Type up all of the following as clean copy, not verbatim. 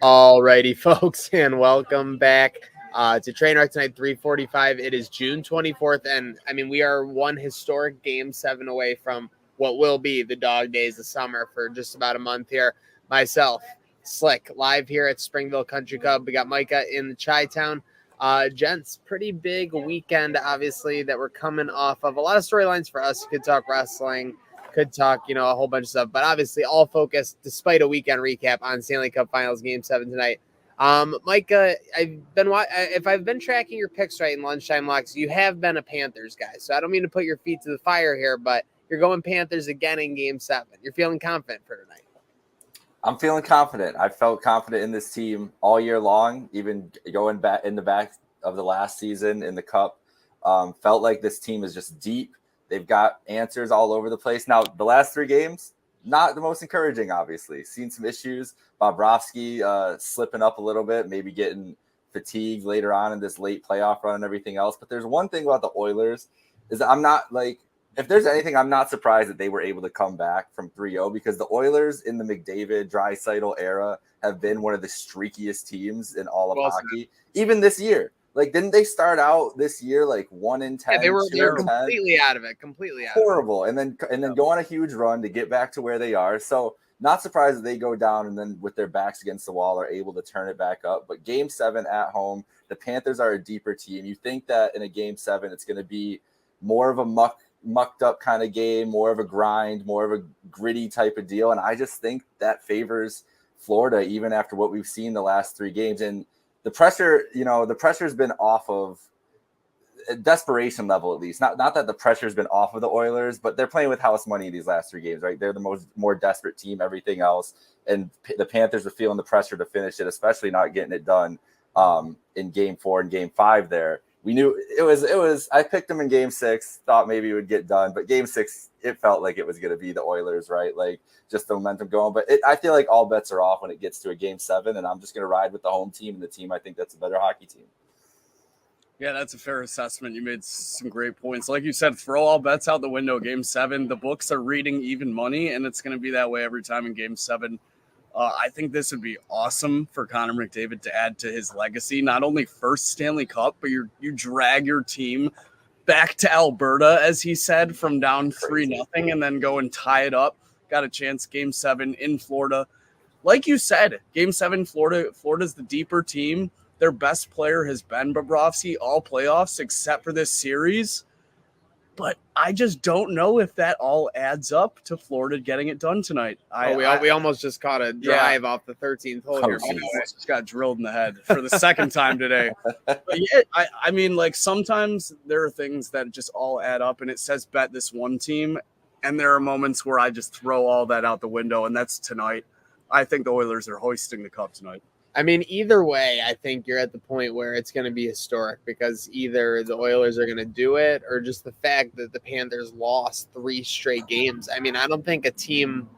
Alrighty, folks, and welcome back to Trainwreck tonight, 3:45. It is June 24th, and I mean, we are one historic Game 7 away from what will be the dog days of summer for just about a month here. Myself, Slick, live here at Springville Country Club. We got Micah in the Chi-Town. Gents, pretty big weekend, obviously, that we're coming off of. A lot of storylines for us. Could talk wrestling, could talk, a whole bunch of stuff, but obviously all focused, despite a weekend recap, on Stanley Cup Finals Game 7 tonight. Micah, if I've been tracking your picks right in lunchtime locks, you have been a Panthers guy, so I don't mean to put your feet to the fire here, but you're going Panthers again in Game 7. You're feeling confident for tonight. I'm feeling confident. I felt confident in this team all year long, even going back in the back of the last season in the Cup. Felt like this team is just deep. They've got answers all over the place. Now, the last 3 games, not the most encouraging, obviously. Seen some issues. Bobrovsky slipping up a little bit, maybe getting fatigued later on in this late playoff run and everything else. But there's one thing about the Oilers is that I'm not if there's anything, I'm not surprised that they were able to come back from 3-0 because the Oilers in the McDavid, Draisaitl era have been one of the streakiest teams in all of hockey, even this year. Didn't they start out this year 1-10? Yeah, they were completely out of it. Horrible. And then go on a huge run to get back to where they are. So not surprised that they go down and then with their backs against the wall are able to turn it back up. But Game 7 at home, the Panthers are a deeper team. You think that in a Game 7 it's going to be more of a mucked up kind of game, more of a grind, more of a gritty type of deal. And I just think that favors Florida even after what we've seen the last 3 games. And the pressure, the pressure's been off of desperation level, at least. Not that the pressure's been off of the Oilers, but they're playing with house money these last 3 games, right? They're the more desperate team, everything else. And the Panthers are feeling the pressure to finish it, especially not getting it done in Game 4 and Game 5 there. We knew it was. I picked them in Game 6, thought maybe it would get done, but Game 6, it felt like it was going to be the Oilers, right? Just the momentum going. But I feel like all bets are off when it gets to a Game 7, and I'm just going to ride with the home team and the team I think that's a better hockey team. Yeah, that's a fair assessment. You made some great points. Like you said, throw all bets out the window. Game 7, the books are reading even money, and it's going to be that way every time in Game 7. I think this would be awesome for Connor McDavid to add to his legacy. Not only first Stanley Cup, but you drag your team back to Alberta, as he said, from down 3-0 and then go and tie it up. Got a chance Game 7 in Florida. Like you said, Game 7, Florida's the deeper team. Their best player has been Bobrovsky all playoffs except for this series. But I just don't know if that all adds up to Florida getting it done tonight. We almost just caught a drive off the 13th hole here. Just got drilled in the head for the second time today. But yeah, I mean, sometimes there are things that just all add up, and it says bet this one team, and there are moments where I just throw all that out the window, and that's tonight. I think the Oilers are hoisting the cup tonight. I mean, either way, I think you're at the point where it's going to be historic because either the Oilers are going to do it or just the fact that the Panthers lost 3 straight games. I mean, I don't think a team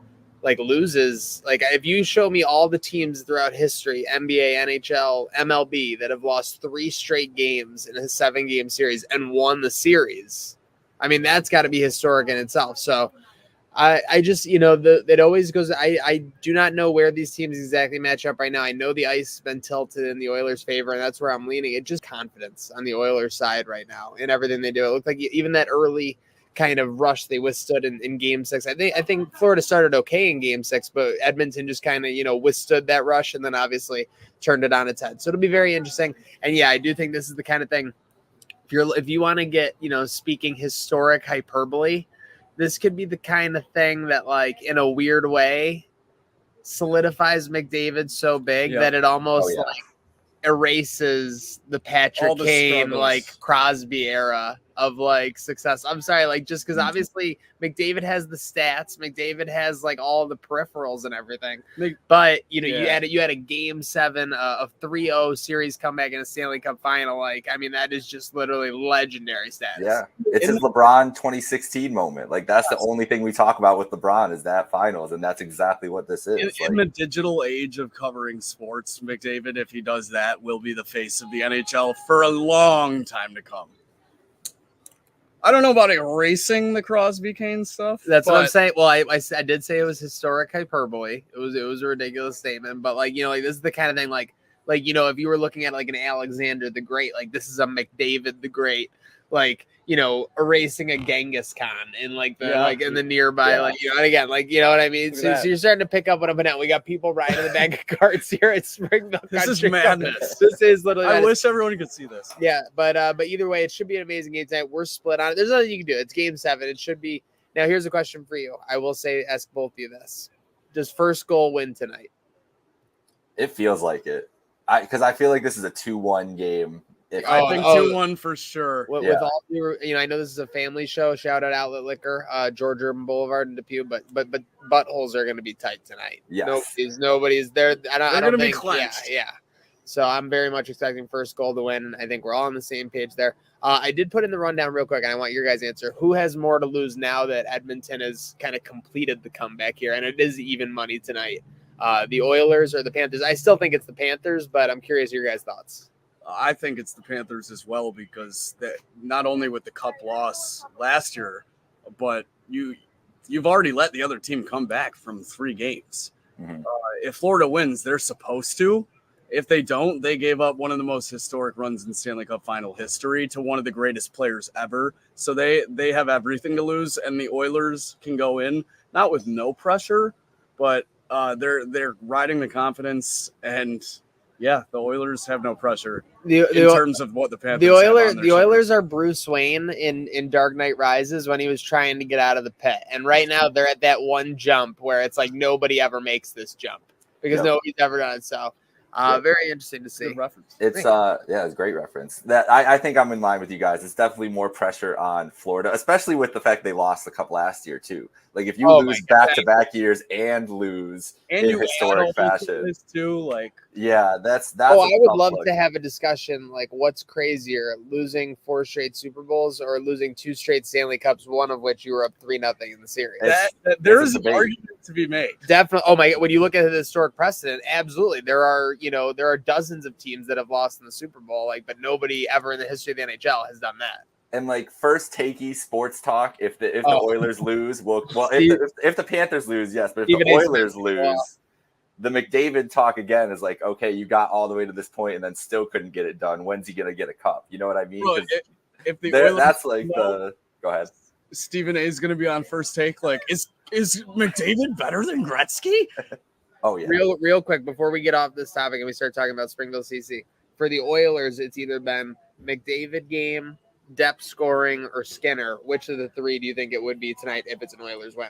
loses. If you show me all the teams throughout history, NBA, NHL, MLB, that have lost 3 straight games in a 7-game series and won the series, I mean, that's got to be historic in itself. So I just, it always goes, I do not know where these teams exactly match up right now. I know the ice has been tilted in the Oilers' favor, and that's where I'm leaning. It's just confidence on the Oilers' side right now in everything they do. It looked like even that early kind of rush they withstood in Game 6. I think Florida started okay in Game 6, but Edmonton just kind of, withstood that rush and then obviously turned it on its head. So it'll be very interesting. And yeah, I do think this is the kind of thing, if you want to get, speaking historic hyperbole, this could be the kind of thing that, in a weird way, solidifies McDavid so big that it almost erases the Patrick Kane, Crosby era of success. I'm sorry, just because obviously McDavid has the stats, McDavid has all the peripherals and everything. But you had a Game 7 of 3-0 series comeback in a Stanley Cup final. I mean, that is just literally legendary status. Yeah, it's his LeBron 2016 moment. That's the only thing we talk about with LeBron is that finals, and that's exactly what this is. In the digital age of covering sports, McDavid, if he does that, will be the face of the NHL for a long time to come. I don't know about erasing the Crosby Kane stuff. That's what I'm saying. Well, I did say it was historic hyperbole. It was a ridiculous statement, but like this is the kind of thing like if you were looking at like an Alexander the Great, like this is a McDavid the Great, like erasing a Genghis Khan in like the in the nearby and again you know what I mean. So you're starting to pick up what I'm putting out. We got people riding in the back of carts here at Springville. This is madness. This is literally. I wish everyone could see this. Yeah, but either way, it should be an amazing game tonight. We're split on it. There's nothing you can do. It's game 7. It should be. Now here's a question for you. I will ask both of you this: does first goal win tonight? It feels like it. Because I feel like this is a 2-1 game. I think 2-1 for sure. With all your, I know this is a family show. Shout out Outlet Liquor, George Urban Boulevard in Depew, but buttholes are going to be tight tonight. Yes. Nobody's there. They're going to be clenched. Yeah. So I'm very much expecting first goal to win. I think we're all on the same page there. I did put in the rundown real quick, and I want your guys' answer. Who has more to lose now that Edmonton has kind of completed the comeback here, and it is even money tonight? The Oilers or the Panthers? I still think it's the Panthers, but I'm curious your guys' thoughts. I think it's the Panthers as well because not only with the cup loss last year, but you've already let the other team come back from 3 games. Mm-hmm. If Florida wins, they're supposed to. If they don't, they gave up one of the most historic runs in Stanley Cup final history to one of the greatest players ever. So they have everything to lose, and the Oilers can go in not with no pressure, but they're riding the confidence, and the Oilers have no pressure in terms of what the Panthers. The Oilers are Bruce Wayne in Dark Knight Rises when he was trying to get out of the pit, and right now they're at that one jump where it's like nobody ever makes this jump because nobody's ever done it. So. Very interesting to see. Good reference. It's it's a great reference. That I think I'm in line with you guys. It's definitely more pressure on Florida, especially with the fact they lost the cup last year too. Like if you lose back-to-back years and lose in historic fashion, too, that's. I would love to have a discussion like what's crazier, losing 4 straight Super Bowls or losing 2 straight Stanley Cups, one of which you were up 3-0 in the series. There is an argument to be made. Definitely. Oh my God! When you look at the historic precedent, absolutely, there are dozens of teams that have lost in the Super Bowl, but nobody ever in the history of the NHL has done that. And first takey sports talk, if the Oilers lose, if the Panthers lose, yes, but if the Oilers lose, the McDavid talk again is like, okay, you got all the way to this point and then still couldn't get it done. When's he gonna get a cup? You know what I mean? Well, if the Oilers that's like go ahead. Stephen A is gonna be on first take. Is McDavid better than Gretzky? Oh yeah. Real quick before we get off this topic and we start talking about Springville CC. For the Oilers, it's either been McDavid game, depth scoring, or Skinner. Which of the 3 do you think it would be tonight if it's an Oilers win?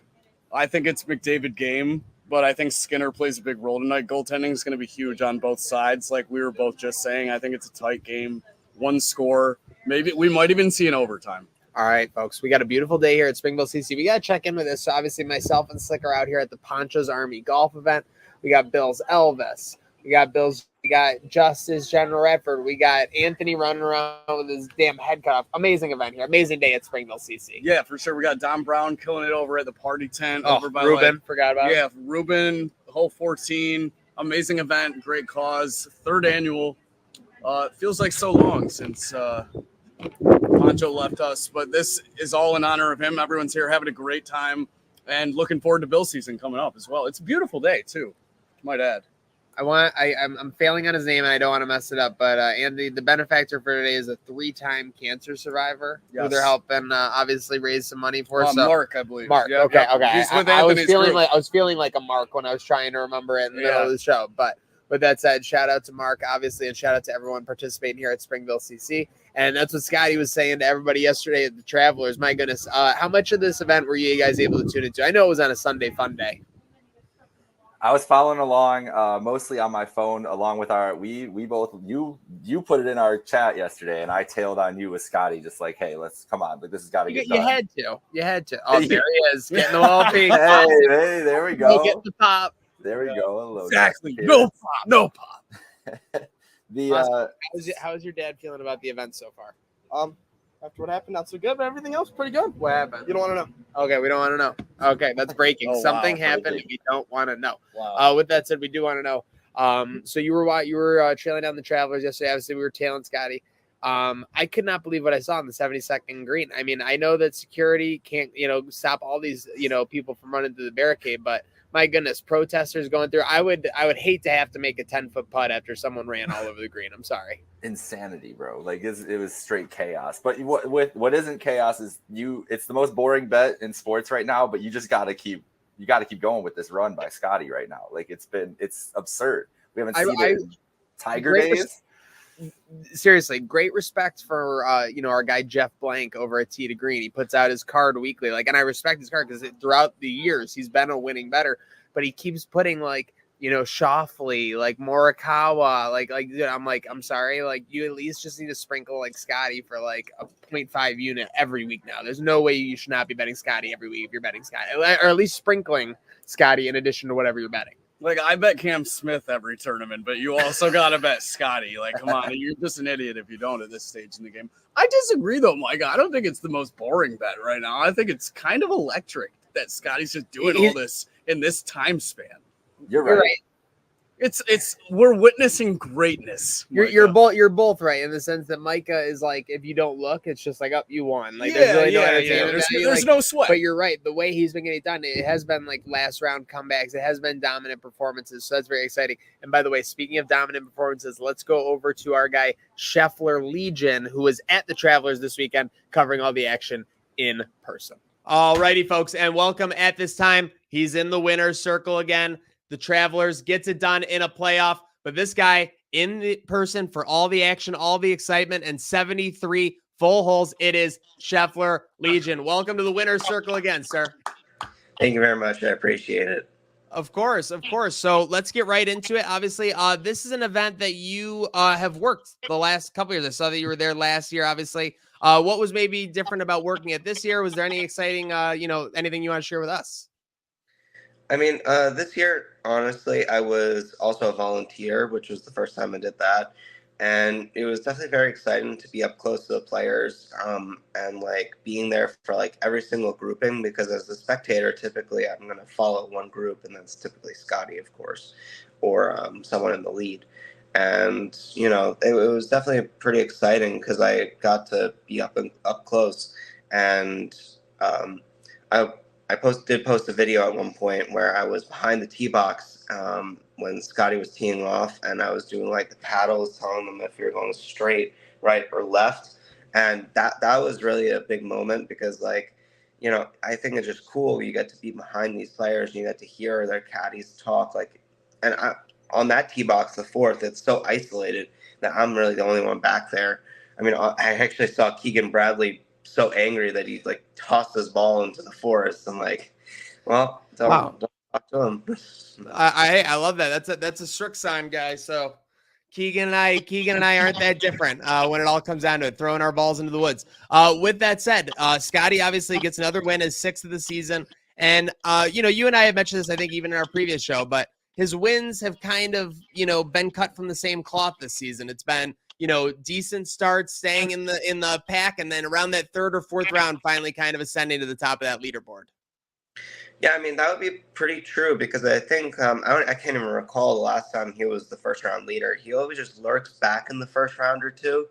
I think it's McDavid game, but I think Skinner plays a big role tonight. Goaltending is going to be huge on both sides. Like we were both just saying, I think it's a tight game, 1 score. Maybe we might even see an overtime. All right, folks, we got a beautiful day here at Springville CC. We got to check in with this. So obviously, myself and Slick are out here at the Pancho's Army Golf event. We got Bill's Elvis. We got Justice, General Redford. We got Anthony running around with his damn head cut off. Amazing event here. Amazing day at Springville CC. Yeah, for sure. We got Don Brown killing it over at the party tent. Over by Ruben. Forgot about it. Yeah, Ruben, hole 14. Amazing event. Great cause. 3rd annual. It feels like so long since Pancho left us, but this is all in honor of him. Everyone's here having a great time and looking forward to Bill season coming up as well. It's a beautiful day too, might add. I'm failing on his name and I don't want to mess it up, but Andy, the benefactor for today is a 3-time cancer survivor who they're helping obviously raise some money for. So Mark, I believe. Mark, yeah, okay. He's with I was feeling like a Mark when I was trying to remember it in the middle of the show, but with that said, shout out to Mark, obviously, and shout out to everyone participating here at Springville CC. And that's what Scotty was saying to everybody yesterday at the Travelers. My goodness, how much of this event were you guys able to tune into? I know it was on a Sunday fun day. I was following along mostly on my phone along with we both you put it in our chat yesterday and I tailed on you with Scotty just like, hey, let's come on, this has got to get done. You had to. Oh, there he is, getting the wall pink. hey, there we go. Get the pop. There we go. Exactly. No pop. How's your dad feeling about the event so far? After what happened, not so good, but everything else pretty good. What happened? You don't want to know. Okay, we don't want to know. Okay, that's breaking. Something happened. We don't want to know. Wow. With that said, we do want to know. So you were trailing down the Travelers yesterday. Obviously, we were tailing Scotty. I could not believe what I saw on the 72nd green. I mean, I know that security can't, stop all these, people from running through the barricade, but my goodness, protesters going through. I would hate to have to make a 10-foot putt after someone ran all over the green. I'm sorry. Insanity, bro. Like it was straight chaos. But what isn't chaos is it's the most boring bet in sports right now, but you just got to keep going with this run by Scotty right now. Like it's absurd. We haven't seen it in Tiger days. Seriously, great respect for our guy Jeff Blank over at Tee to Green. He puts out his card weekly, and I respect his card because throughout the years he's been a winning bettor, but he keeps putting Shoffley, Morikawa, dude, I'm sorry, you at least just need to sprinkle Scotty for a 0.5 unit every week now. There's no way you should not be betting Scotty every week if you're betting Scotty, or at least sprinkling Scotty in addition to whatever you're betting. I bet Cam Smith every tournament, but you also got to bet Scotty. Come on, you're just an idiot if you don't at this stage in the game. I disagree, though, Mike. I don't think it's the most boring bet right now. I think it's kind of electric that Scotty's just doing all this in this time span. You're right. It's we're witnessing greatness. You're both right in the sense that Micah is if you don't look, it's just you won. There's no sweat. But you're right. The way he's been getting it done, it has been last round comebacks. It has been dominant performances. So that's very exciting. And by the way, speaking of dominant performances, let's go over to our guy SchefflerLegion, who was at the Travelers this weekend, covering all the action in person. All righty, folks, and welcome at this time. He's in the winner's circle again. The Travelers gets it done in a playoff, but this guy in the person for all the action, all the excitement, and 73 full holes. It is SchefflerLegion. Welcome to the winner's circle again, sir. Thank you very much. I appreciate it. Of course. So let's get right into it. Obviously, this is an event that you have worked the last couple years. I saw that you were there last year, obviously. What was maybe different about working it this year? Was there any exciting, anything you want to share with us? I mean, this year, honestly, I was also a volunteer, which was the first time I did that. And it was definitely very exciting to be up close to the players and being there for every single grouping, because as a spectator, typically I'm going to follow one group, and that's typically Scotty, of course, or someone in the lead. And, it was definitely pretty exciting because I got to be up close. And I did post a video at one point where I was behind the tee box when Scotty was teeing off, and I was doing the paddles, telling them if you're going straight, right, or left. And that was really a big moment because I think it's just cool. You get to be behind these players and you get to hear their caddies talk. On that tee box, the fourth, it's so isolated that I'm really the only one back there. I mean, I actually saw Keegan Bradley so angry that he tossed his ball into the forest. I'm well, don't talk to him. I love that. That's a strict sign, guys. So Keegan and I aren't that different when it all comes down to it, throwing our balls into the woods. With that said, Scotty obviously gets another win, his 6th of the season. And, you and I have mentioned this, I think, even in our previous show, but his wins have kind of, been cut from the same cloth this season. It's been, decent starts, staying in the pack, and then around that 3rd or 4th round, finally kind of ascending to the top of that leaderboard. Yeah, I mean, that would be pretty true because I think I can't even recall the last time he was the first round leader. He always just lurks back in the first round or two,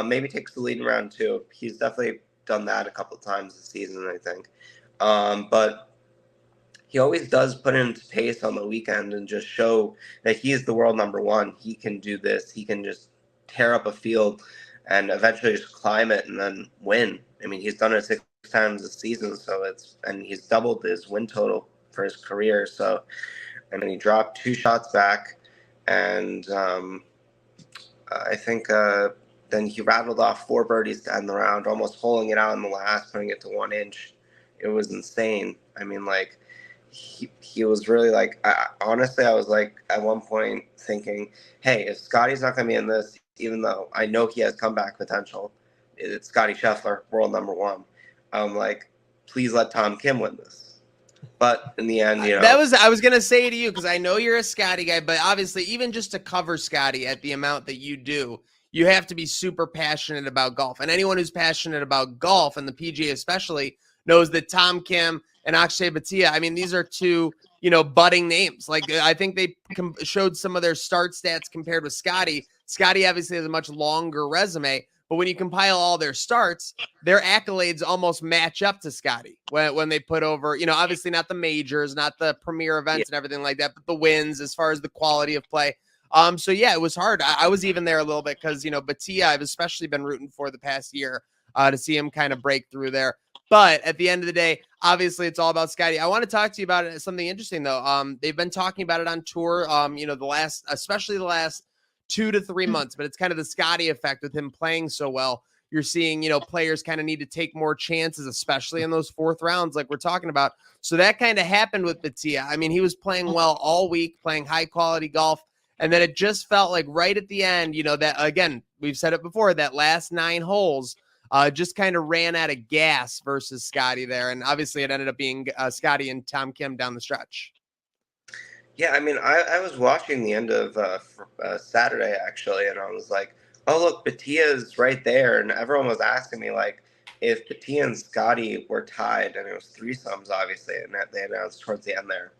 maybe takes the lead in round 2. He's definitely done that a couple of times this season, I think. But he always does put into pace on the weekend and just show that he is the world number 1. He can do this. He can just tear up a field and eventually just climb it and then win. I mean, he's done it 6 times this season, and he's doubled his win total for his career. So, I mean, he dropped 2 shots back, and I think then he rattled off 4 birdies to end the round, almost holing it out in the last, putting it to 1 inch. It was insane. I mean, he was really honestly, I was at one point thinking, hey, if Scotty's not going to be in this, even though I know he has comeback potential, it's Scotty Scheffler, world number 1. I'm please let Tom Kim win this. But in the end, I was going to say to you, because I know you're a Scotty guy, but obviously even just to cover Scotty at the amount that you do, you have to be super passionate about golf. And anyone who's passionate about golf, and the PGA especially, knows that Tom Kim and Akshay Bhatia, I mean, these are 2 budding names. Like I think they showed some of their start stats compared with Scotty. Scotty obviously has a much longer resume, but when you compile all their starts, their accolades almost match up to Scotty when they put over, obviously not the majors, not the premier events and everything like that, but the wins as far as the quality of play. So yeah, it was hard. I was even there a little bit because, Batia, I've especially been rooting for the past year to see him kind of break through there. But at the end of the day, obviously it's all about Scotty. I want to talk to you about it. Something interesting though. They've been talking about it on tour, especially the last 2 to 3 months, but it's kind of the Scotty effect with him playing so well. You're seeing, players kind of need to take more chances, especially in those fourth rounds, like we're talking about. So that kind of happened with Batia. I mean, he was playing well all week, playing high quality golf. And then it just felt like right at the end, that, again, we've said it before, that last 9 holes just kind of ran out of gas versus Scotty there. And obviously it ended up being Scotty and Tom Kim down the stretch. Yeah, I mean, I was watching the end of Saturday, actually, and I was like, oh, look, Batia's right there. And everyone was asking me, like, if Batia and Scotty were tied, and it was threesomes, obviously, and that they announced towards the end there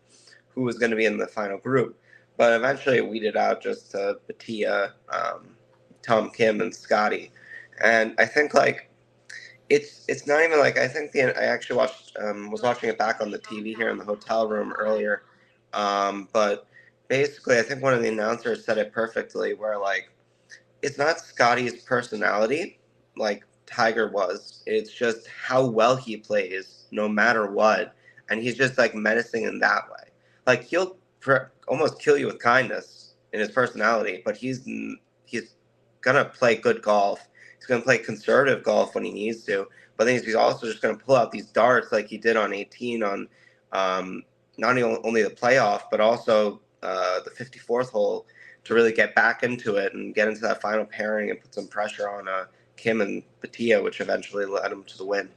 who was going to be in the final group. But eventually it weeded out just Batia, Tom Kim, and Scotty. And I think, like, it's not even like, I think I actually was watching it back on the TV here in the hotel room earlier. But basically, I think one of the announcers said it perfectly, where, like, it's not Scotty's personality like Tiger was. It's just how well he plays no matter what. And he's just, like, menacing in that way. Like, he'll almost kill you with kindness in his personality, but he's gonna play good golf. He's gonna play conservative golf when he needs to, but then he's also just gonna pull out these darts like he did on 18 on not only the playoff but also the 54th hole to really get back into it and get into that final pairing and put some pressure on Kim and Batia, which eventually led him to the win.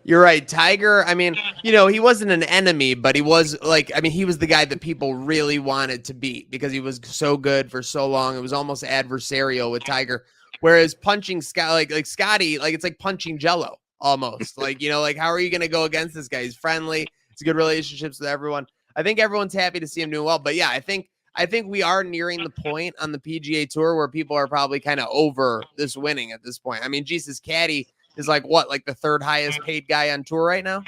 You're right. Tiger, I mean, he wasn't an enemy, but he was he was the guy that people really wanted to beat because he was so good for so long. It was almost adversarial with Tiger. Whereas punching Scott, like Scotty, like it's like punching Jello almost. Like, how are you going to go against this guy? He's friendly. It's good relationships with everyone. I think everyone's happy to see him doing well. But yeah, I think we are nearing the point on the PGA Tour where people are probably kind of over this winning at this point. I mean, Jesus, caddy is like the third highest paid guy on tour right now?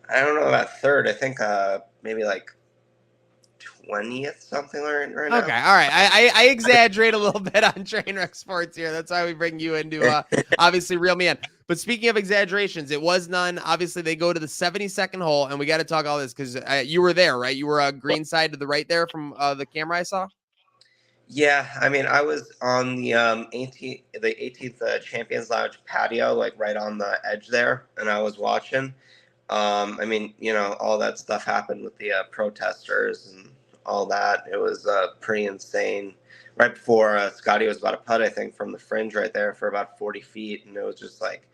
I don't know about third. I think maybe like 20th, something right now. Okay, all right. I exaggerate a little bit on Trainwreck Sports here. That's why we bring you into obviously Real Me In. But speaking of exaggerations, it was none. Obviously, they go to the 72nd hole, and we got to talk all this because you were there, right? You were green side to the right there from the camera I saw. Yeah, I mean, I was on the 18th Champions Lounge patio, like right on the edge there, and I was watching. I mean, all that stuff happened with the protesters and all that. It was pretty insane. Right before Scotty was about to putt, I think, from the fringe right there for about 40 feet, and it was just like,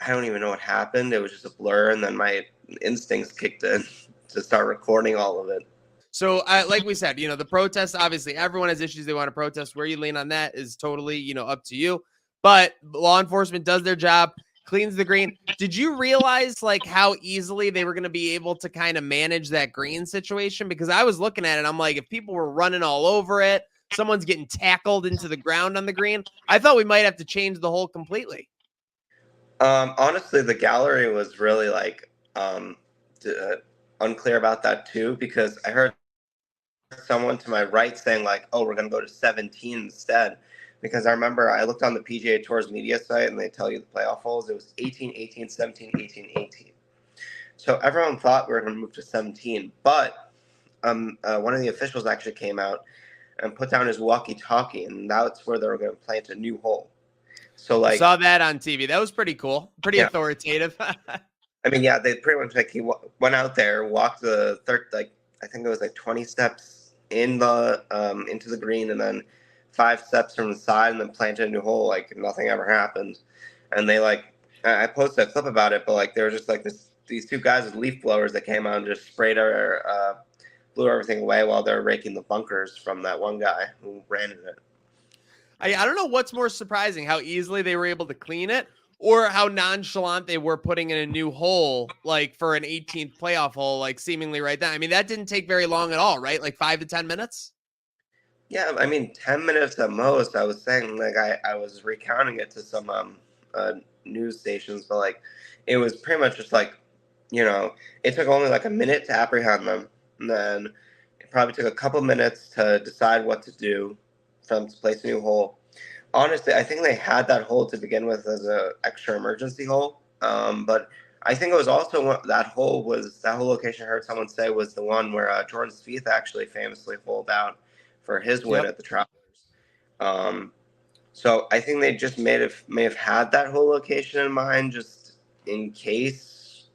I don't even know what happened. It was just a blur, and then my instincts kicked in to start recording all of it. So, like we said, the protests, obviously, everyone has issues they want to protest. Where you lean on that is totally, up to you. But law enforcement does their job, cleans the green. Did you realize, like, how easily they were going to be able to kind of manage that green situation? Because I was looking at it, I'm like, if people were running all over it, someone's getting tackled into the ground on the green, I thought we might have to change the hole completely. Honestly, the gallery was really, like, unclear about that, too, because I heard someone to my right saying, like, oh, we're going to go to 17 instead, because I remember I looked on the PGA Tour's media site and they tell you the playoff holes. It was 18, 18, 17, 18, 18. So everyone thought we were going to move to 17, but one of the officials actually came out and put down his walkie-talkie, and that's where they were going to plant a new hole. So, like, I saw that on TV. That was pretty cool. Pretty authoritative. I mean, yeah, they pretty much, like, he went out there, walked the third, like, I think it was like 20 steps in the into the green, and then 5 steps from the side, and then planted a new hole like nothing ever happened. And they, like, I posted a clip about it, but, like, there were just, like, these 2 guys with leaf blowers that came out and just sprayed blew everything away while they were raking the bunkers from that one guy who ran in it. I don't know what's more surprising, how easily they were able to clean it, or how nonchalant they were putting in a new hole, like for an 18th playoff hole, like seemingly right then. I mean, that didn't take very long at all, right? Like 5 to 10 minutes. Yeah, I mean, 10 minutes at most. I was saying, like, I was recounting it to some news stations, but like, it was pretty much just like, it took only like a minute to apprehend them, and then it probably took a couple minutes to decide what to do from to place a new hole. Honestly, I think they had that hole to begin with as a extra emergency hole, but I think it was also that hole location. I heard someone say was the one where Jordan Spieth actually famously holed out for his win at the Travelers. So I think they just may have had that whole location in mind just in case.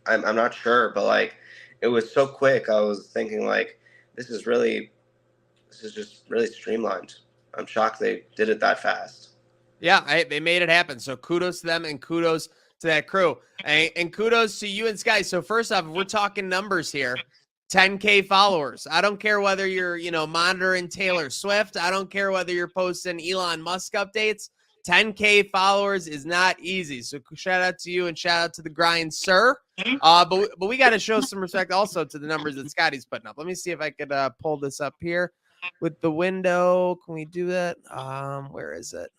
I'm not sure, but like it was so quick. I was thinking like this is just really streamlined. I'm shocked they did it that fast. Yeah, they made it happen. So kudos to them and kudos to that crew. And kudos to you and Sky. So first off, if we're talking numbers here, 10K followers. I don't care whether you're, monitoring Taylor Swift. I don't care whether you're posting Elon Musk updates. 10K followers is not easy. So shout out to you and shout out to the grind, sir. But we got to show some respect also to the numbers that Scotty's putting up. Let me see if I could pull this up here with the window. Can we do that? Where is it?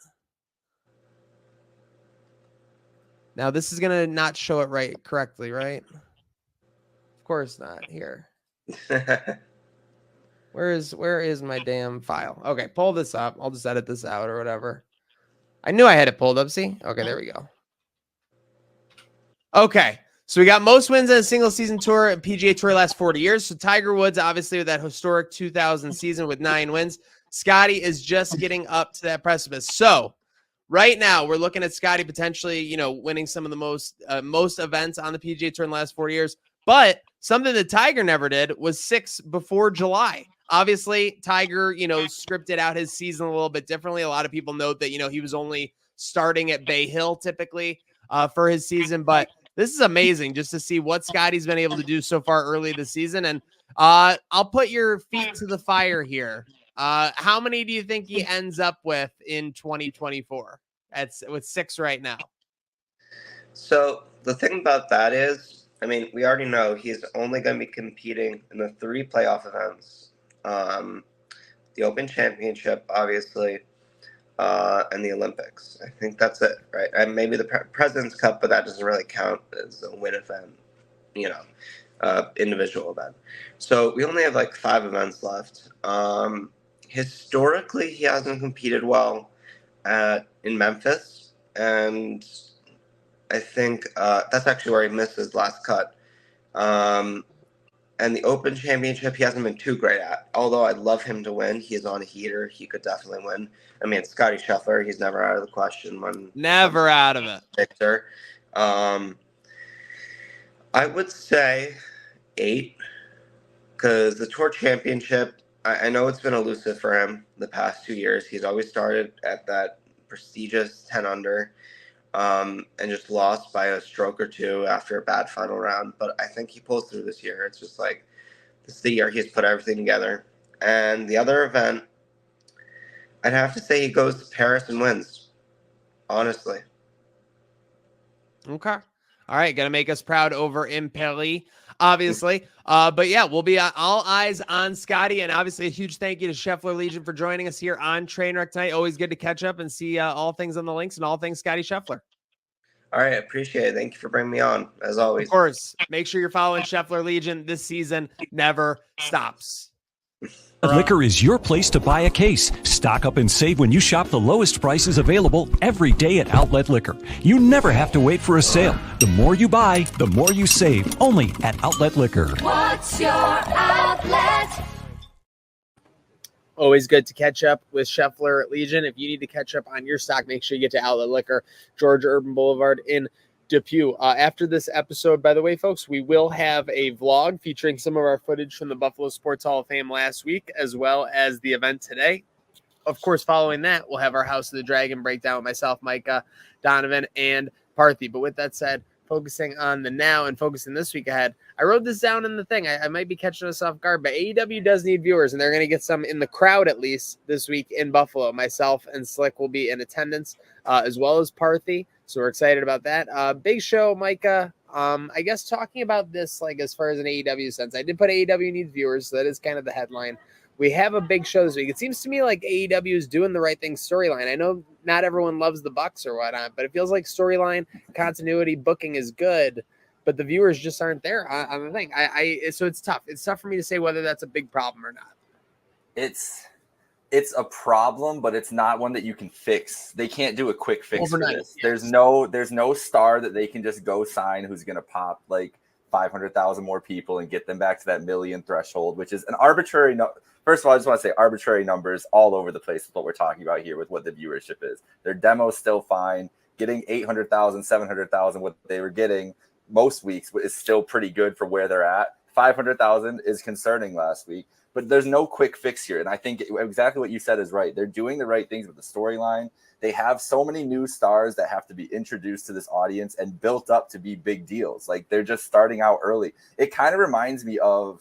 Now this is gonna not show it correctly, right? Of course not. Here. Where is my damn file? Okay, pull this up. I'll just edit this out or whatever. I knew I had it pulled up. See? Okay, there we go. Okay, so we got most wins in a single season tour at PGA Tour last 40 years. So Tiger Woods, obviously, with that historic 2000 season with 9 wins. Scotty is just getting up to that precipice. So right now, we're looking at Scotty potentially, winning some of the most events on the PGA Tour in the last 40 years. But something that Tiger never did was 6 before July. Obviously, Tiger, scripted out his season a little bit differently. A lot of people note that, he was only starting at Bay Hill typically for his season. But this is amazing just to see what Scotty's been able to do so far early this season. And I'll put your feet to the fire here. How many do you think he ends up with in 2024? With 6 right now. So the thing about that is, I mean, we already know he's only going to be competing in the 3 playoff events, the Open Championship, obviously, and the Olympics. I think that's it, right? And maybe the President's Cup, but that doesn't really count as a win event, individual event. So we only have like 5 events left. Historically, he hasn't competed well in Memphis, and I think that's actually where he missed his last cut. And the Open Championship, he hasn't been too great at. Although I'd love him to win. He's on a heater. He could definitely win. I mean, Scotty Scheffler, he's never out of the question. Never out of it. Victor. I would say 8, because the Tour Championship, I know it's been elusive for him the past 2 years. He's always started at that prestigious 10 under. And just lost by a stroke or 2 after a bad final round. But I think he pulls through this year. It's just like, this is the year he's put everything together. And the other event, I'd have to say he goes to Paris and wins, honestly. Okay. All right. Going to make us proud over in Paris, obviously. But yeah, we'll be all eyes on Scotty. And obviously a huge thank you to Scheffler-Legion for joining us here on Trainwreck tonight. Always good to catch up and see all things on the links and all things Scotty Scheffler. All right. I appreciate it. Thank you for bringing me on, as always. Of course. Make sure you're following Scheffler-Legion. This season never stops. Liquor is your place to buy a case. Stock up and save when you shop the lowest prices available every day at Outlet Liquor. You never have to wait for a sale. The more you buy, the more you save. Only at Outlet Liquor. What's your outlet? Always good to catch up with Scheffler-Legion. If you need to catch up on your stock, make sure you get to Outlet Liquor, Georgia Urban Boulevard in Depew. After this episode, by the way, folks, we will have a vlog featuring some of our footage from the Buffalo Sports Hall of Fame last week, as well as the event today. Of course, following that, we'll have our House of the Dragon breakdown with myself, Micah, Donovan, and Parthy. But with that said, focusing on the now and focusing this week ahead, I wrote this down in the thing. I might be catching us off guard, but AEW does need viewers, and they're going to get some in the crowd at least this week in Buffalo. Myself and Slick will be in attendance, as well as Parthy. So we're excited about that. Big show, Micah. I guess talking about this, like as far as an AEW sense, I did put AEW needs viewers, so that is kind of the headline. We have a big show this week. It seems to me like AEW is doing the right thing storyline. I know not everyone loves the Bucks or whatnot, but it feels like storyline, continuity, booking is good, but the viewers just aren't there on the thing. So it's tough. It's tough for me to say whether that's a big problem or not. It's a problem, but it's not one that you can fix. They can't do a quick fix Overnight, for this. yes. There's no star that they can just go sign who's going to pop like 500,000 more people and get them back to that million threshold, which is an arbitrary First of all, I just want to say arbitrary numbers all over the place with what we're talking about here with what the viewership is. Their demo's still fine. Getting 800,000, 700,000, what they were getting most weeks is still pretty good for where they're at. 500,000 is concerning last week. But there's no quick fix here. And I think exactly what you said is right. They're doing the right things with the storyline. They have so many new stars that have to be introduced to this audience and built up to be big deals. Like they're just starting out early. It kind of reminds me of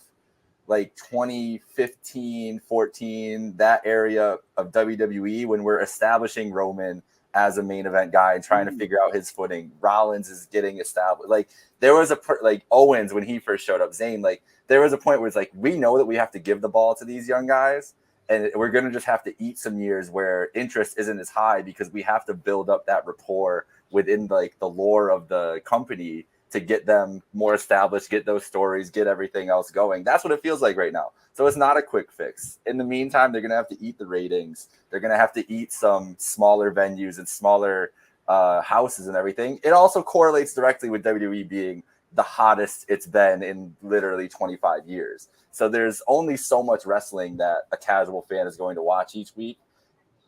like 2015, 14, that area of WWE when we're establishing Roman as a main event guy and trying to figure out his footing. Rollins is getting established. Like there was like Owens when he first showed up, Zayn, like there was a point where it's like, we know that we have to give the ball to these young guys and we're going to just have to eat some years where interest isn't as high because we have to build up that rapport within like the lore of the company to get them more established, get those stories, get everything else going. That's what it feels like right now. So it's not a quick fix. In the meantime, they're going to have to eat the ratings. They're going to have to eat some smaller venues and smaller houses and everything. It also correlates directly with WWE being the hottest it's been in literally 25 years. So there's only so much wrestling that a casual fan is going to watch each week.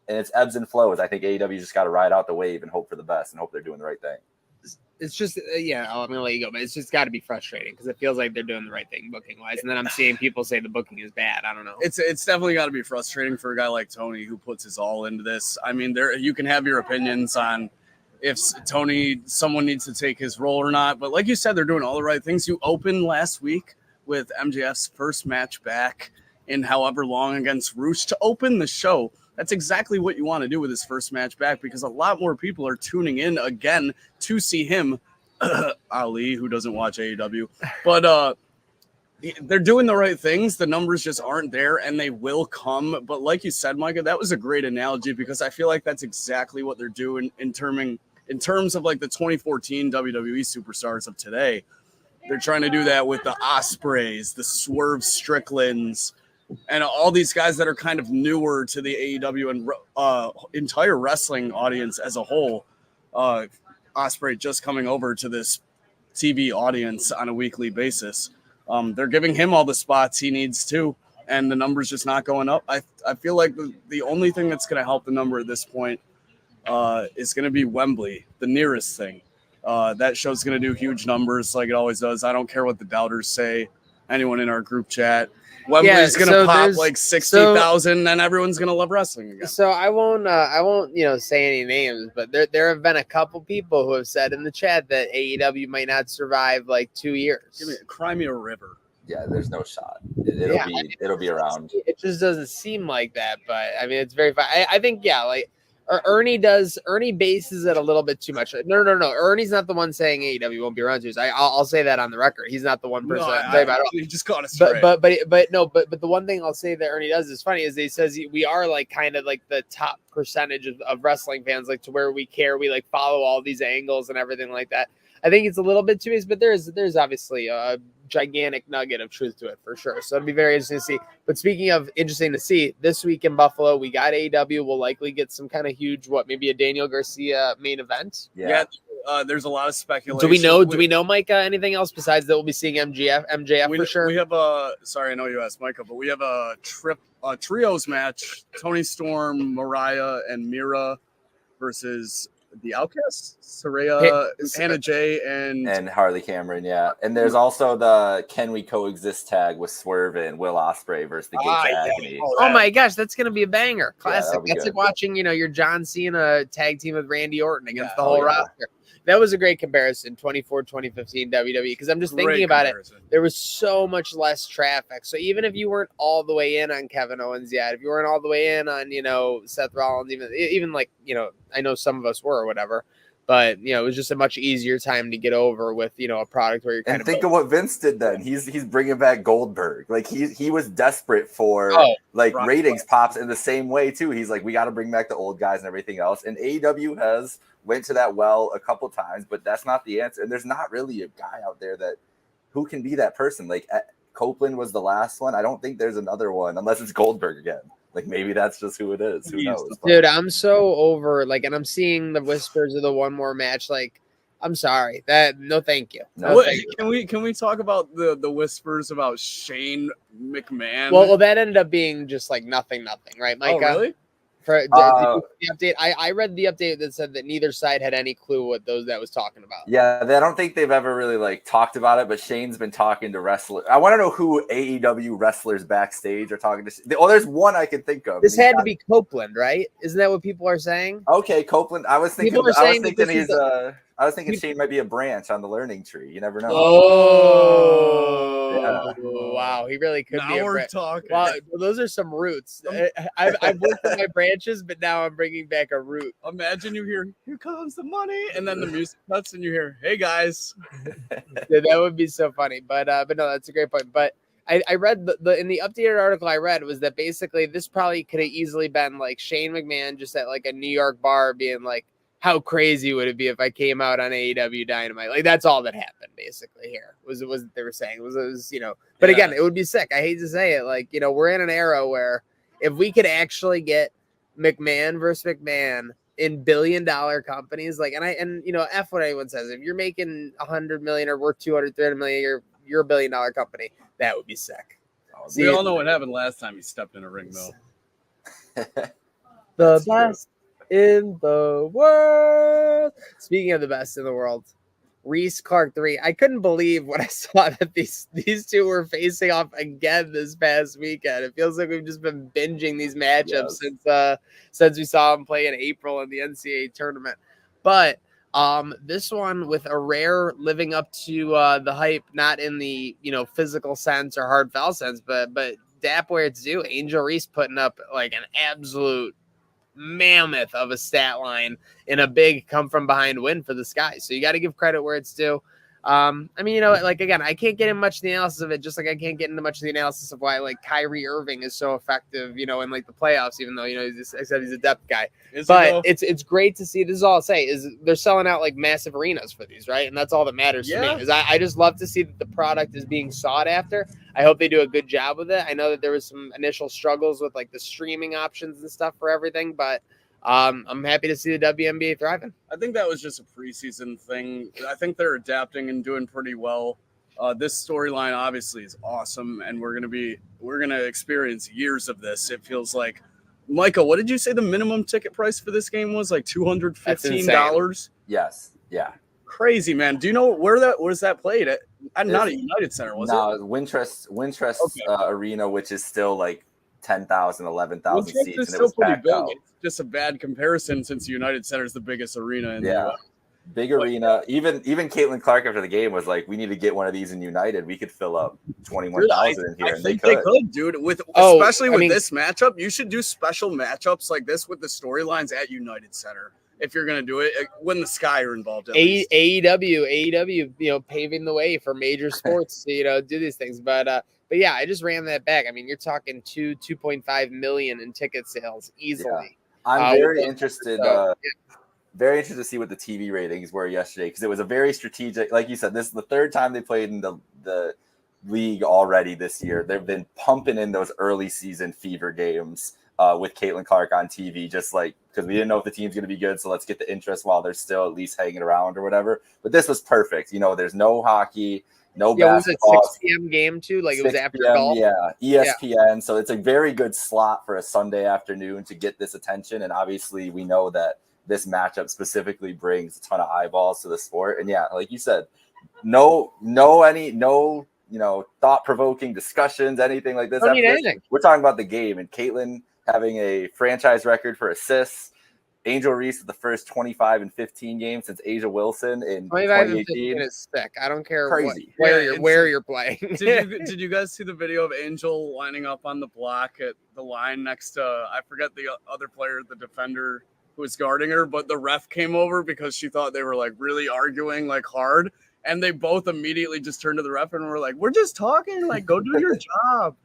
And it's ebbs and flows. I think AEW just got to ride out the wave and hope for the best and hope they're doing the right thing. It's just, I'm going to let you go, but it's just got to be frustrating because it feels like they're doing the right thing booking wise. And then I'm seeing people say the booking is bad. I don't know. It's definitely got to be frustrating for a guy like Tony who puts his all into this. I mean, you can have your opinions on if someone needs to take his role or not. But like you said, they're doing all the right things. You opened last week with MJF's first match back in however long against Roosh to open the show. That's exactly what you want to do with his first match back because a lot more people are tuning in again to see him, Ali, who doesn't watch AEW. But they're doing the right things. The numbers just aren't there, and they will come. But like you said, Micah, that was a great analogy because I feel like that's exactly what they're doing in terms of like the 2014 WWE superstars of today. They're trying to do that with the Ospreys, the Swerve Stricklands, and all these guys that are kind of newer to the AEW and entire wrestling audience as a whole. Ospreay just coming over to this TV audience on a weekly basis. They're giving him all the spots he needs to, and the number's just not going up. I feel like the only thing that's going to help the number at this point is going to be Wembley, the nearest thing. That show's going to do huge numbers like it always does. I don't care what the doubters say, anyone in our group chat. Wembley's gonna pop like 60,000, and everyone's gonna love wrestling again. So I won't say any names, but there have been a couple people who have said in the chat that AEW might not survive like 2 years. Cry me a river. Yeah, there's no shot. It'll be around. It just doesn't seem like that, but I mean it's very fun. I think Ernie bases it a little bit too much. No. Ernie's not the one saying AEW won't be around 2 years. I'll say that on the record. He's not the one person. He just got us straight. But the one thing I'll say that Ernie does is funny is he says we are like kind of like the top percentage of wrestling fans, like to where we care. We like follow all these angles and everything like that. I think it's a little bit too easy, but there's obviously a gigantic nugget of truth to it for sure. So it'll be very interesting to see. But speaking of interesting to see, this week in Buffalo, we got AEW. We'll likely get some kind of huge, maybe a Daniel Garcia main event. Yeah. There's a lot of speculation. Do we know, Micah, anything else besides that we'll be seeing MJF for sure? We have sorry, I know you asked Micah, but we have a trios match, Tony Storm, Mariah, and Mira versus the Outcasts, Saraya, Hannah J, and Harley Cameron, yeah. And there's also the Can We Coexist tag with Swerve and Will Ospreay versus the Gates of Agony. Oh my gosh, that's gonna be a banger. Classic. Yeah, that's like watching, your John Cena tag team with Randy Orton against the whole roster. That was a great comparison, 2015 WWE, because I'm just thinking about it. There was so much less traffic. So even if you weren't all the way in on Kevin Owens yet, if you weren't all the way in on, Seth Rollins, even like, I know some of us were or whatever, But it was just a much easier time to get over with a product where you're kind and think of what Vince did then. He's bringing back Goldberg. Like he was desperate for ratings pops in the same way too. He's like, we got to bring back the old guys and everything else. And AEW has went to that well a couple times, but that's not the answer. And there's not really a guy out there who can be that person. Like Copeland was the last one. I don't think there's another one unless it's Goldberg again. Like maybe that's just who it is. Who knows? Dude, I'm so over and I'm seeing the whispers of the one more match. Like, I'm sorry. No, thank you. No, thank you. Can we talk about the whispers about Shane McMahon? Well, that ended up being just like nothing, right, Micah? Oh, really? For the update, I read the update that said that neither side had any clue what that was talking about. Yeah, I don't think they've ever really talked about it, but Shane's been talking to wrestlers. I want to know who AEW wrestlers backstage are talking to. Oh, there's one I can think of. This had to be Copeland, right? Isn't that what people are saying? Okay, Copeland. I was thinking Shane might be a branch on the learning tree. You never know. Oh, yeah. Wow. He really could be. Now we're talking. Wow, those are some roots. I've worked with my branches, but now I'm bringing back a root. Imagine you hear, "Here comes the money," and then the music cuts, and you hear, "Hey guys." Yeah, that would be so funny. But no, that's a great point. But I read in the updated article I read was that basically this probably could have easily been like Shane McMahon just at like a New York bar being like, how crazy would it be if I came out on AEW Dynamite? Like that's all that happened basically here was they were saying it was but again, it would be sick. I hate to say it. Like, we're in an era where if we could actually get McMahon versus McMahon in billion-dollar companies, like, and F what anyone says, if you're making 100 million or worth 200, 300 million, you're a billion-dollar company. That would be sick. We all know what happened last time he stepped in a ring, though. The best in the world. Speaking of the best in the world, Reese Clark 3. I couldn't believe when I saw that these two were facing off again this past weekend. It feels like we've just been binging these matchups since we saw them play in April in the NCAA tournament. But this one with a rare living up to the hype, not in the physical sense or hard foul sense, but dap where it's due. Angel Reese putting up like an absolute mammoth of a stat line in a big come from behind win for the Sky. So you got to give credit where it's due. Again, I can't get in much of the analysis of it, just like I can't get into much of the analysis of why like Kyrie Irving is so effective, in like the playoffs, even though, he's a depth guy. But it's great to see. This is all I'll say is they're selling out like massive arenas for these, right? And that's all that matters to me. Is I just love to see that the product is being sought after. I hope they do a good job with it. I know that there was some initial struggles with like the streaming options and stuff for everything, but I'm happy to see the WNBA thriving. I think that was just a preseason thing. I think they're adapting and doing pretty well. This storyline obviously is awesome, and we're gonna experience years of this. It feels like. Michael, what did you say the minimum ticket price for this game was? Like $215? Yes. Yeah. Crazy, man. Do you know where's that played at? Not at United Center, was it? No, Wintrust Arena, which is still like 10,000, 11,000 seats. It's still pretty big. It's just a bad comparison since United Center is the biggest arena in the US. Big arena. Even Caitlin Clark after the game was like, we need to get one of these in United. We could fill up 21,000 in here. I think they could, dude. Especially with this matchup, you should do special matchups like this with the storylines at United Center. If you're gonna do it, when the Sky are involved, AEW, paving the way for major sports to do these things. But yeah, I just ran that back. I mean, you're talking 2.5 million in ticket sales easily. Yeah. I'm very interested. Very interested to see what the TV ratings were yesterday because it was a very strategic. Like you said, this is the third time they played in the league already this year. They've been pumping in those early season fever games with Caitlin Clark on TV, just like because we didn't know if the team's going to be good. So let's get the interest while they're still at least hanging around or whatever. But this was perfect. There's no hockey, no basketball. Was it 6 p.m. game too? Like it was after golf? Yeah, ESPN. Yeah. So it's a very good slot for a Sunday afternoon to get this attention. And obviously we know that this matchup specifically brings a ton of eyeballs to the sport. And yeah, like you said, no thought-provoking discussions, anything like this. We're talking about the game and Caitlin having a franchise record for assists. Angel Reese with the first 25 and 15 games since Asia Wilson in 2018. Is sick. I don't care where you're playing. Did you guys see the video of Angel lining up on the block at the line next to, I forget the other player, the defender, who was guarding her, but the ref came over because she thought they were like really arguing like hard. And they both immediately just turned to the ref and were like, we're just talking, like, go do your job.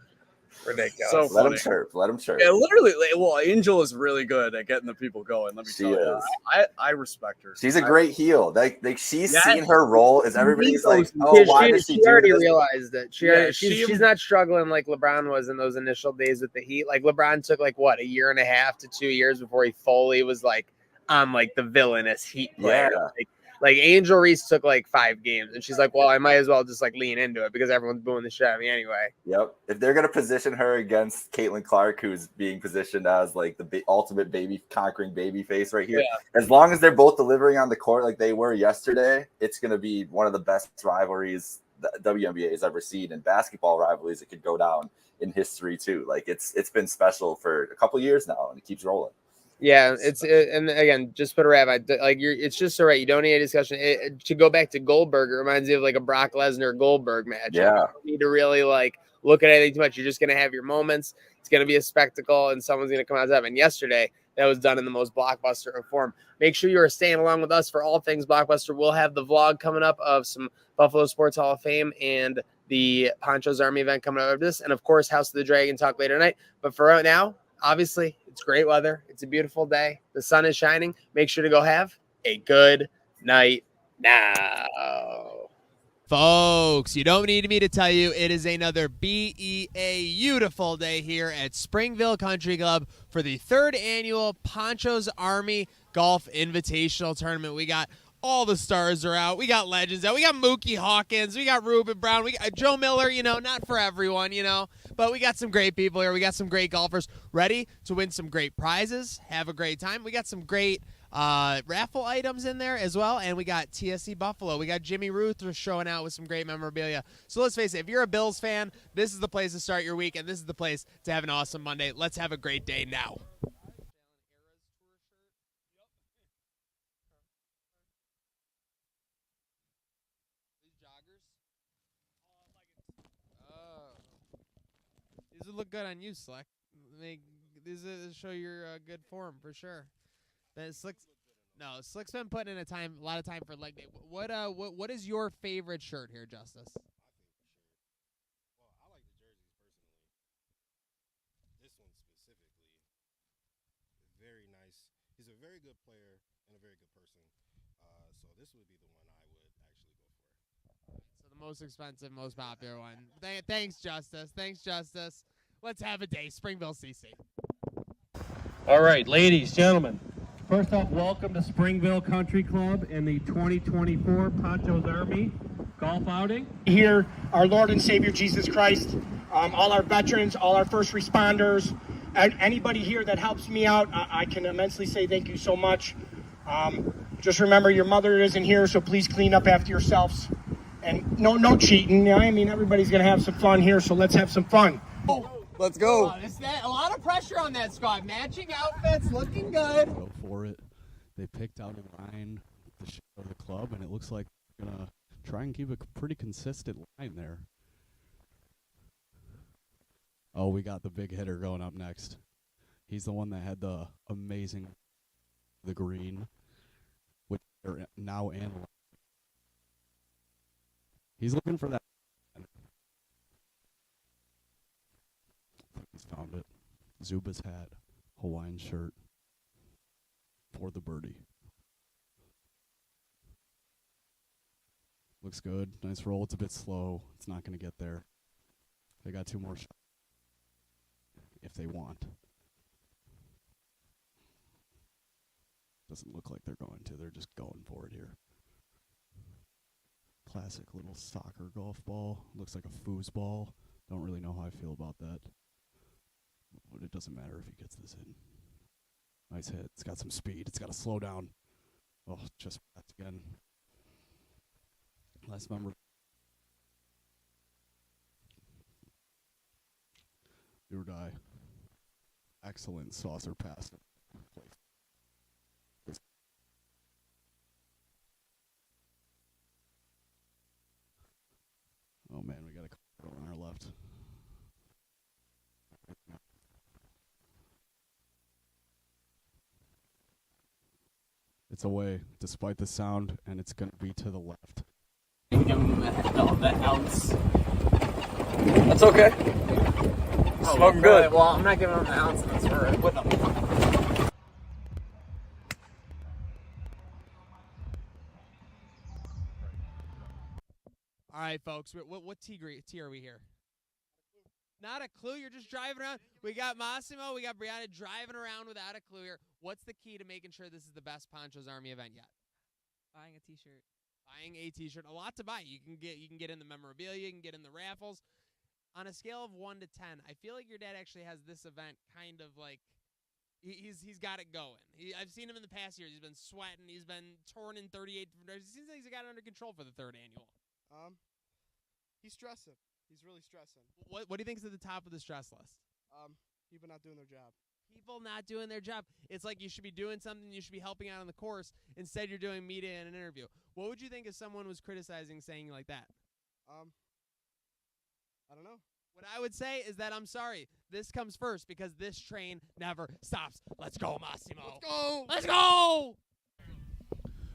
Ridiculous. So Let funny. him chirp. Let him chirp. Yeah, literally. Well, Angel is really good at getting the people going. Let me She tell you. is. I respect her. She's a great heel. Like she's Yeah. seen her role as everybody's like, oh, why does she do already this? realized it. Yeah, She's not struggling like LeBron was in those initial days with the Heat. Like LeBron took like what, 1.5 to 2 years before he fully was like on like the villainous Heat player. Yeah. Like Angel Reese took like 5 games, and she's like, well, I might as well just like lean into it because everyone's booing the shit out of me anyway. Yep. If they're gonna position her against Caitlin Clark, who's being positioned as like the ultimate conquering baby face right here, as long as they're both delivering on the court like they were yesterday, it's gonna be one of the best rivalries the WNBA has ever seen. And basketball rivalries, it could go down in history too. Like it's been special for a couple years now, and it keeps rolling. Yeah, and again, just put a wrap. It's just so right. You don't need a discussion. To go back to Goldberg, it reminds me of like a Brock Lesnar Goldberg match. Yeah, you don't need to really like look at anything too much. You're just gonna have your moments. It's gonna be a spectacle, and someone's gonna come out top. And yesterday, that was done in the most blockbuster of form. Make sure you are staying along with us for all things blockbuster. We'll have the vlog coming up of some Buffalo Sports Hall of Fame and the Pancho's Army event coming up of this, and of course, House of the Dragon talk later tonight. But for right now, obviously, it's great weather. It's a beautiful day. The sun is shining. Make sure to go have a good night now. Folks, you don't need me to tell you it is another beautiful day here at Springville Country Club for the 3rd annual Pancho's Army Golf Invitational Tournament. We got all the stars are out. We got legends out. We got Mookie Hawkins. We got Ruben Brown. We got Joe Miller, not for everyone, but we got some great people here. We got some great golfers ready to win some great prizes, have a great time. We got some great raffle items in there as well, and we got TSC Buffalo. We got Jimmy Ruth showing out with some great memorabilia. So let's face it, if you're a Bills fan, this is the place to start your week, and this is the place to have an awesome Monday. Let's have a great day now. These would look good on you, Slick. These show your good form for sure. Slick's been putting in a lot of time for leg day. What is your favorite shirt here, Justice? Well, I like the jerseys personally. This one specifically, very nice. He's a very good player and a very good person. So this would be the one I would actually go for. So the most expensive, most popular one. Thanks, Justice. Let's have a day. Springville CC. All right, ladies, gentlemen. First off, welcome to Springville Country Club and the 2024 Pancho's Army Golf Outing. Here, our Lord and Savior Jesus Christ, all our veterans, all our first responders, and anybody here that helps me out, I can immensely say thank you so much. Just remember, your mother isn't here, so please clean up after yourselves. And no cheating. I mean, everybody's going to have some fun here, so let's have some fun. Let's go. A lot of pressure on that squad. Matching outfits, looking good. Go for it. They picked out a line to show the club, and it looks like they're going to try and keep a pretty consistent line there. Oh, we got the big hitter going up next. He's the one that had the the green, which they're now analyzing. He's looking for that. He's found it. Zuba's hat, Hawaiian shirt for the birdie. Looks good. Nice roll. It's a bit slow. It's not going to get there. They got 2 more shots if they want. Doesn't look like they're going to. They're just going for it here. Classic little soccer golf ball. Looks like a foosball. Don't really know how I feel about that. But it doesn't matter if he gets this in. Nice hit. It's got some speed. It's got to slow down. Oh, just again. Last member. Do or die. Excellent saucer pass. Oh man, we got a girl on our left. It's away, despite the sound, and it's going to be to the left. Give him the ounce. That's okay. Smoking good. Well, I'm not giving him the ounce. That's with him. All right, folks. What tee are we here? Not a clue. You're just driving around. We got Massimo. We got Brianna driving around without a clue here. What's the key to making sure this is the best Pancho's Army event yet? Buying a T-shirt. Buying a T-shirt. A lot to buy. You can get in the memorabilia. You can get in the raffles. On a scale of 1 to 10, I feel like your dad actually has this event kind of like he's got it going. I've seen him in the past years. He's been sweating. He's been torn in 38 different directions. It seems like he's got it under control for the 3rd annual. He's stressing. He's really stressing. What do you think is at the top of the stress list? People not doing their job. People not doing their job. It's like you should be doing something. You should be helping out on the course. Instead, you're doing media and an interview. What would you think if someone was criticizing saying like that? I don't know. What I would say is that I'm sorry. This comes first because this train never stops. Let's go, Massimo. Let's go. Let's go.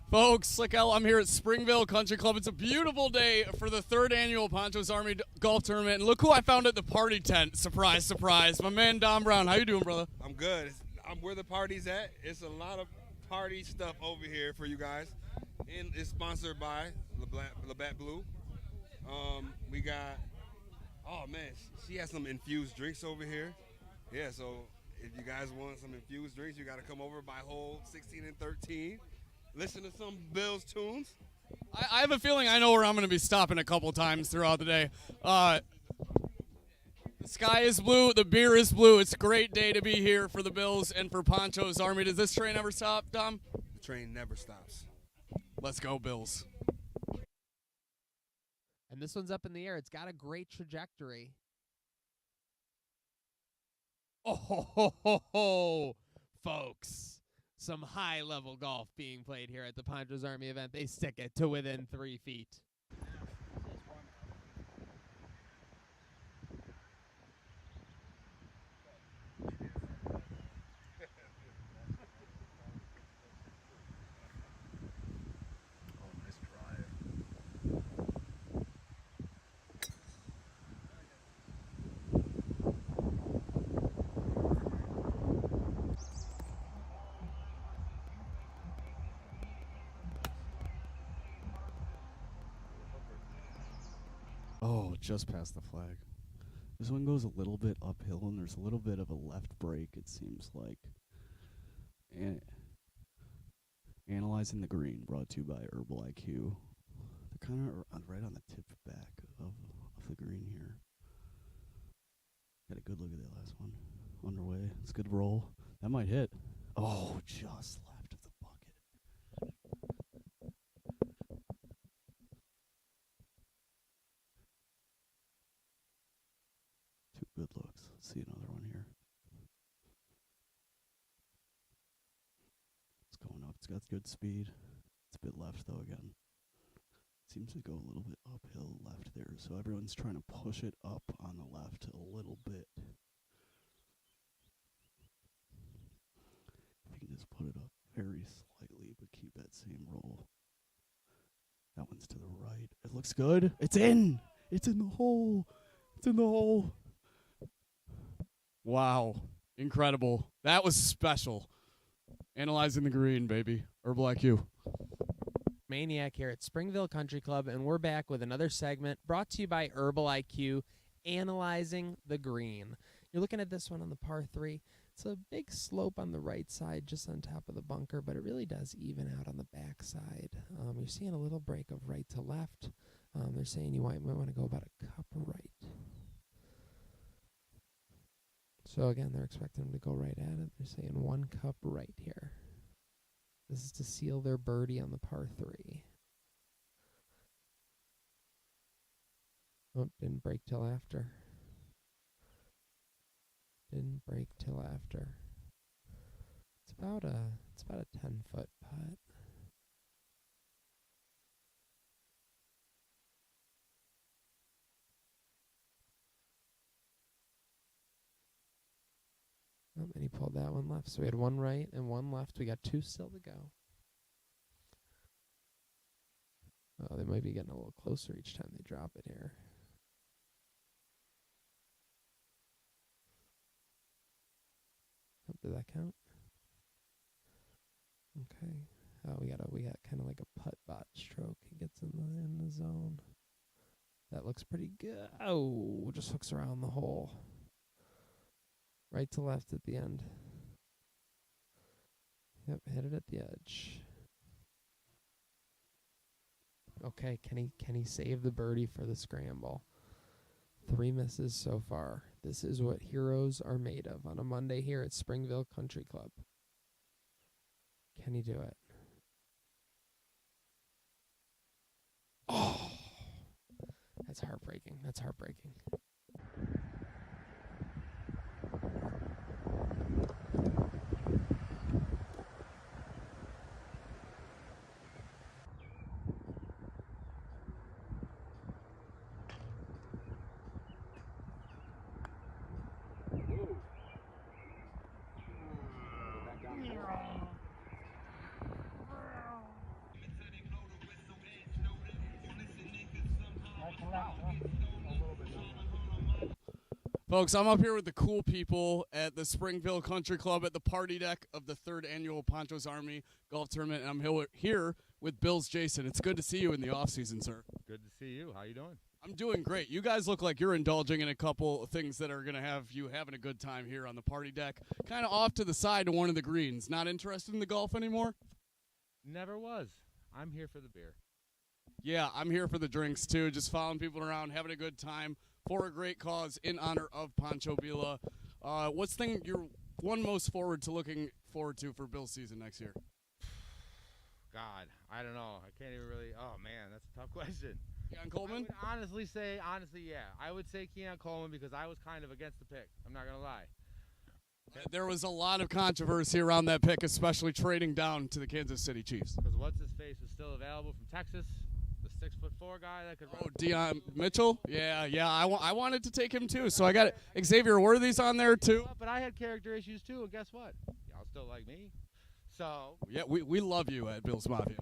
Folks, Slick L, I'm here at Springville Country Club. It's a beautiful day for the 3rd annual Pancho's Army Golf Tournament. And look who I found at the party tent. Surprise, surprise. My man, Don Brown. How you doing, brother? I'm good. I'm where the party's at. It's a lot of party stuff over here for you guys. And it's sponsored by Labatt Blue. We got, oh, man, she has some infused drinks over here. Yeah, so if you guys want some infused drinks, you got to come over by hole 16 and 13. Listen to some Bills tunes. I have a feeling I know where I'm going to be stopping a couple times throughout the day. The sky is blue. The beer is blue. It's a great day to be here for the Bills and for Pancho's Army. Does this train ever stop, Dom? The train never stops. Let's go, Bills. And this one's up in the air. It's got a great trajectory. Oh, ho, ho, ho, ho. Folks. Some high-level golf being played here at the Pancho's Army event. They stick it to within 3 feet. Oh, just past the flag. This one goes a little bit uphill, and there's a little bit of a left break, it seems like. And Analyzing the Green, brought to you by Herbal IQ. They're kind of right on the tip back of the green here. Got a good look at that last one. Underway. It's a good roll. That might hit. Oh, just left of the bucket. Two good looks. Let's see another one here. It's going up. It's got good speed. It's a bit left, though, again. Seems to go a little bit uphill left there, so everyone's trying to push it up on the left a little bit. If you can just put it up very slightly, but keep that same roll. That one's to the right. It looks good. It's in! It's in the hole! It's in the hole! Wow. Incredible. That was special. Analyzing the Green, baby. Herbal IQ. Maniac here at Springville Country Club, and we're back with another segment brought to you by Herbal IQ, Analyzing the Green. You're looking at this one on the par 3. It's a big slope on the right side, just on top of the bunker, but it really does even out on the back side. You're seeing a little break of right to left. They're saying you might want to go about a cup right. So again, they're expecting them to go right at it. They're saying 1 cup right here. This is to seal their birdie on the par 3. Oh, didn't break till after. Didn't break till after. It's about a 10-foot putt. Oh, and he pulled that one left. So we had 1 right and 1 left. We got 2 still to go. Oh, they might be getting a little closer each time they drop it here. Oh, did that count? Okay. Oh, we got kind of like a putt bot stroke. He gets in the zone. That looks pretty good. Oh, just hooks around the hole. Right to left at the end. Yep, hit it at the edge. Okay, can he save the birdie for the scramble? 3 misses so far. This is what heroes are made of on a Monday here at Springville Country Club. Can he do it? Oh, that's heartbreaking. That's heartbreaking. Folks, I'm up here with the cool people at the Springville Country Club at the party deck of the 3rd annual Pancho's Army Golf Tournament, and I'm here with Bill's Jason. It's good to see you in the off-season, sir. Good to see you. How you doing? I'm doing great. You guys look like you're indulging in a couple of things that are going to have you having a good time here on the party deck, kind of off to the side of one of the greens. Not interested in the golf anymore? Never was. I'm here for the beer. Yeah, I'm here for the drinks, too. Just following people around, having a good time for a great cause in honor of Pancho Villa. What's the thing you're most looking forward to for Bill's season next year? God, I don't know. I can't even really. Oh, man, that's a tough question. Keon Coleman? I would honestly, yeah. I would say Keon Coleman because I was kind of against the pick. I'm not going to lie. There was a lot of controversy around that pick, especially trading down to the Kansas City Chiefs. Because what's-his-face was still available from Texas. 6'4" guy that could run. Oh, Deion Mitchell? Yeah. I wanted to take him too, so I got Xavier Worthy's on there too. But I had character issues too, and guess what? Y'all still like me. So. Yeah, we love you at Bill's Mafia.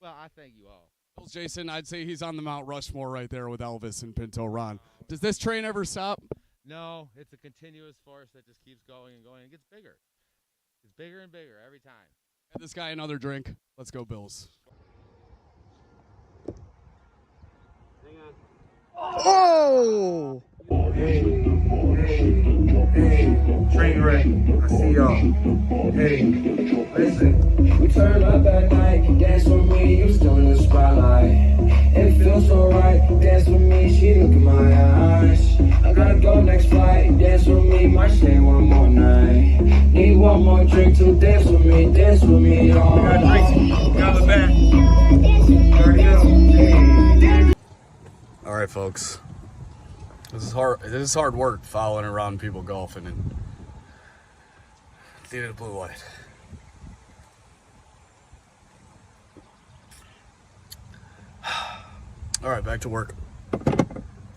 Well, I thank you all. Bill's Jason, I'd say he's on the Mount Rushmore right there with Elvis and Pinto Ron. Does this train ever stop? No, it's a continuous force that just keeps going and going. It gets bigger. It's bigger and bigger every time. Get this guy another drink. Let's go, Bills. Oh! Hey, Trainwreck, I see y'all. Hey, listen. We turn up at night, dance with me, you still in the spotlight. It feels so right, dance with me, she look in my eyes. I gotta go next flight, dance with me, might stay one more night. Need one more drink to dance with me, oh. I got drinks, got the back. Hey. All right, folks. This is hard work following around people golfing and leading a blue light. All right, back to work.